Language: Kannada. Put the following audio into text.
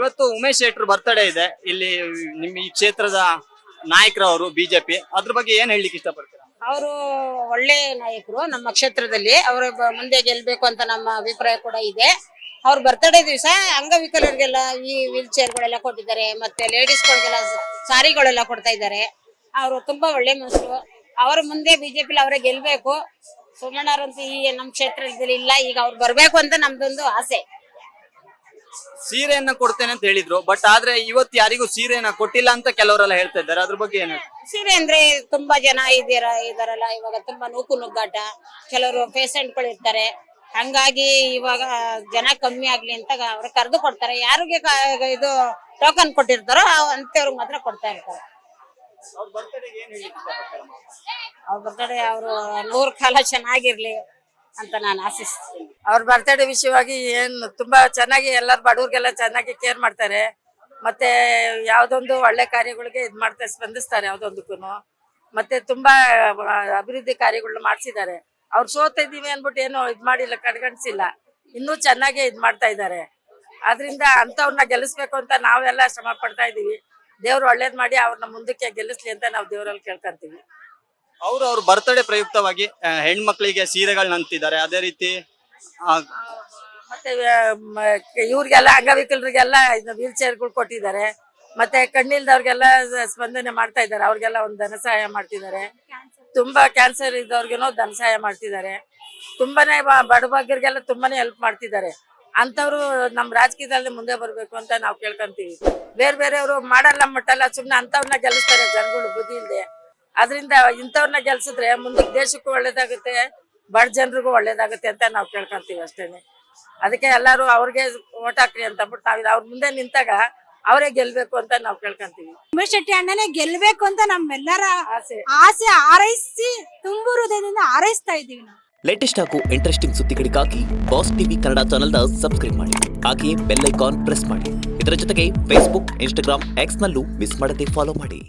ಇವತ್ತು ಉಮೇಶ್ ಶೆಟ್ಟರ್ ಬರ್ತಡೇ ಇದೆ ಇಲ್ಲಿ ನಿಮ್ಮ ಈ ಕ್ಷೇತ್ರದ ನಾಯಕರವರು ಬಿಜೆಪಿ, ಅದ್ರ ಬಗ್ಗೆ ಏನ್ ಹೇಳಲಿಕ್ಕೆ ಇಷ್ಟಪಡ್ತೀರಾ? ಅವರು ಒಳ್ಳೆ ನಾಯಕರು ನಮ್ಮ ಕ್ಷೇತ್ರದಲ್ಲಿ. ಅವರು ಮುಂದೆ ಗೆಲ್ಬೇಕು ಅಂತ ನಮ್ಮ ಅಭಿಪ್ರಾಯ ಕೂಡ ಇದೆ. ಅವ್ರ ಬರ್ತಡೇ ದಿವಸ ಅಂಗವಿಕಲರಿಗೆಲ್ಲ ಈ ವೀಲ್ ಚೇರ್ಗಳೆಲ್ಲ ಕೊಟ್ಟಿದ್ದಾರೆ, ಮತ್ತೆ ಲೇಡೀಸ್ಗಳಿಗೆಲ್ಲ ಸಾರಿಗಳೆಲ್ಲ ಕೊಡ್ತಾ ಇದ್ದಾರೆ. ಅವರು ತುಂಬಾ ಒಳ್ಳೆ ಮನುಷ್ಯರು. ಅವ್ರ ಮುಂದೆ ಬಿಜೆಪಿ ಅವರೇ ಗೆಲ್ಬೇಕು. ಸೋಮಣ್ಣವ್ರಂತೂ ಈ ನಮ್ಮ ಕ್ಷೇತ್ರದಲ್ಲಿ ಇಲ್ಲ, ಈಗ ಅವ್ರು ಬರ್ಬೇಕು ಅಂತ ನಮ್ದೊಂದು ಆಸೆ. ಸೀರೆಯನ್ನ ಕೊಡ್ತೇನೆ ಅಂತ ಹೇಳಿದ್ರು, ಬಟ್ ಆದ್ರೆ ಇವತ್ತು ಯಾರಿಗೂ ಸೀರೆಯನ್ನ ಕೊಟ್ಟಿಲ್ಲ ಅಂತ ಕೆಲವರೆಲ್ಲ ಹೇಳ್ತಾ ಇದ್ದಾರೆ. ಅದ್ರ ಬಗ್ಗೆ ಏನು? ಸೀರೆ ಅಂದ್ರೆ ತುಂಬಾ ಜನ ಇದಾರಲ್ಲ, ಇವಾಗ ತುಂಬಾ ನುಗ್ಗಾಟ, ಕೆಲವರು ಪೇಷಂಟ್ಗಳು ಇರ್ತಾರೆ. ಹಂಗಾಗಿ ಇವಾಗ ಜನ ಕಮ್ಮಿ ಆಗ್ಲಿ ಅಂತ ಅವ್ರು ಕರೆದು ಕೊಡ್ತಾರೆ. ಯಾರಿಗೆ ಇದು ಟೋಕನ್ ಕೊಟ್ಟಿರ್ತಾರೋ ಅಂತವ್ರಿಗೆ ಮಾತ್ರ ಕೊಡ್ತಾ ಇರ್ತಾರೆ. ಅವ್ರ ಬರ್ತಡೇ ಅವರು 100 ಕಾಲ ಚೆನ್ನಾಗಿರ್ಲಿ ಅಂತ ನಾನು ಆಶಿಸ್ತೀನಿ. ಅವ್ರ ಬರ್ತಡೇ ವಿಷಯವಾಗಿ ಏನು ತುಂಬಾ ಚೆನ್ನಾಗಿ ಎಲ್ಲರೂ ಬಡವ್ರಿಗೆಲ್ಲ ಚೆನ್ನಾಗಿ ಕೇರ್ ಮಾಡ್ತಾರೆ. ಮತ್ತೆ ಯಾವ್ದೊಂದು ಒಳ್ಳೆ ಕಾರ್ಯಗಳಿಗೆ ಇದ್ ಮಾಡ್ತಾರೆ, ಸ್ಪಂದಿಸ್ತಾರೆ ಯಾವ್ದೊಂದಕ್ಕೂ. ಮತ್ತೆ ತುಂಬಾ ಅಭಿವೃದ್ಧಿ ಕಾರ್ಯಗಳನ್ನ ಮಾಡ್ಸಿದ್ದಾರೆ. ಅವ್ರು ಸೋತಿದೀವಿ ಅನ್ಬಿಟ್ಟು ಏನು ಇದ್ ಮಾಡಿಲ್ಲ, ಕಡೆಗಣಿಸಿಲ್ಲ. ಇನ್ನೂ ಚೆನ್ನಾಗಿ ಇದ್ ಮಾಡ್ತಾ ಇದ್ದಾರೆ. ಆದ್ರಿಂದ ಅಂತವ್ರನ್ನ ಗೆಲ್ಲಿಸ್ಬೇಕು ಅಂತ ನಾವೆಲ್ಲ ಶ್ರಮ ಪಡ್ತಾ ಇದೀವಿ. ದೇವ್ರು ಒಳ್ಳೇದ್ ಮಾಡಿ ಅವ್ರನ್ನ ಮುಂದಕ್ಕೆ ಗೆಲ್ಲಿಸ್ಲಿ ಅಂತ ನಾವು ದೇವರಲ್ಲಿ ಕೇಳ್ಕೊಂತೀವಿ. ಅವ್ರ ಬರ್ತಡೇ ಪ್ರಯುಕ್ತವಾಗಿ ಹೆಣ್ಮಕ್ಳಿಗೆ ಸೀರೆಗಳನ್ನ ಅಂತಿದ್ದಾರೆ. ಅದೇ ರೀತಿ ಮತ್ತೆ ಇವ್ರಿಗೆಲ್ಲ ಅಂಗವಿಕಲರಿಗೆಲ್ಲ ವೀಲ್ ಚೇರ್ಗಳು ಕೊಟ್ಟಿದ್ದಾರೆ. ಮತ್ತೆ ಕಣ್ಣಿಲ್ದವ್ರಿಗೆಲ್ಲ ಸ್ಪಂದನೆ ಮಾಡ್ತಾ ಇದ್ದಾರೆ. ಅವ್ರಿಗೆಲ್ಲ ಒಂದು ಧನ ಸಹಾಯ ಮಾಡ್ತಿದ್ದಾರೆ. ತುಂಬಾ ಕ್ಯಾನ್ಸರ್ ಇದ್ದವ್ರಿಗೇನೋ ಧನ ಸಹಾಯ ಮಾಡ್ತಿದ್ದಾರೆ. ತುಂಬಾನೇ ಬಡಬಗ್ಗರಿಗೆಲ್ಲ ತುಂಬಾನೇ ಹೆಲ್ಪ್ ಮಾಡ್ತಿದ್ದಾರೆ. ಅಂತವ್ರು ನಮ್ ರಾಜಕೀಯದಲ್ಲಿ ಮುಂದೆ ಬರ್ಬೇಕು ಅಂತ ನಾವು ಕೇಳ್ಕೊಂತೀವಿ. ಬೇರೆಯವರು ಮಾಡಲ್ಲ ಮಟ್ಟಲ್ಲ, ಸುಮ್ನೆ ಅಂತವ್ರನ್ನ ಗೆಲ್ಲಿಸ್ತಾರೆ ಜನಗಳು ಬುದ್ಧಿ ಇಲ್ದೆ. ಅದರಿಂದ ಇಂಥವ್ರನ್ನ ಗೆಲ್ಸಿದ್ರೆ ಮುಂದಕ್ಕೆ ದೇಶಕ್ಕೂ ಒಳ್ಳೇದಾಗುತ್ತೆ, ಬಡ ಜನರಿಗೂ ಒಳ್ಳೇದಾಗುತ್ತೆ ಅಂತ ನಾವು ಕೇಳ್ಕೊಂತೀವಿ ಅಷ್ಟೇನೆ. ಅದಕ್ಕೆ ಎಲ್ಲಾರು ಅವ್ರಿಗೆ ಓಟ್ ಹಾಕ್ರಿ ಅಂತ ಅಂದ್ಬಿಟ್ಟು ನಾವ್ ಅವ್ರ ಮುಂದೆ ನಿಂತಾಗ ಅವರೇ ಗೆಲ್ಬೇಕು ಅಂತ ನಾವು ಕೇಳ್ಕೊಂತೀವಿ. ಉಮೇಶ್ ಶೆಟ್ಟಿ ಅಣ್ಣನೇ ಗೆಲ್ಬೇಕು ಅಂತ ನಮ್ಮೆಲ್ಲರ ಆಸೆ ಹಾರೈಸಿ ತುಂಬು ಹೃದಯದಿಂದ ಹಾರೈಸ್ತಾ ಇದೀವಿ ನಾವು. ಲೇಟೆಸ್ಟ್ ಹಾಗೂ ಇಂಟ್ರೆಸ್ಟಿಂಗ್ ಸುದ್ದಿಗಳಿಗಾಗಿ ಬಾಸ್ ಟಿವಿ ಕನ್ನಡ ಚಾನೆಲ್ನ ಸಬ್ಸ್ಕ್ರೈಬ್ ಮಾಡಿ, ಹಾಗೆಯೇ ಬೆಲ್ ಐಕಾನ್ ಪ್ರೆಸ್ ಮಾಡಿ. ಇದರ ಜೊತೆಗೆ ಫೇಸ್ಬುಕ್, ಇನ್ಸ್ಟಾಗ್ರಾಮ್, ಎಕ್ಸ್ ನಲ್ಲೂ ಮಿಸ್ ಮಾಡದೆ ಫಾಲೋ ಮಾಡಿ.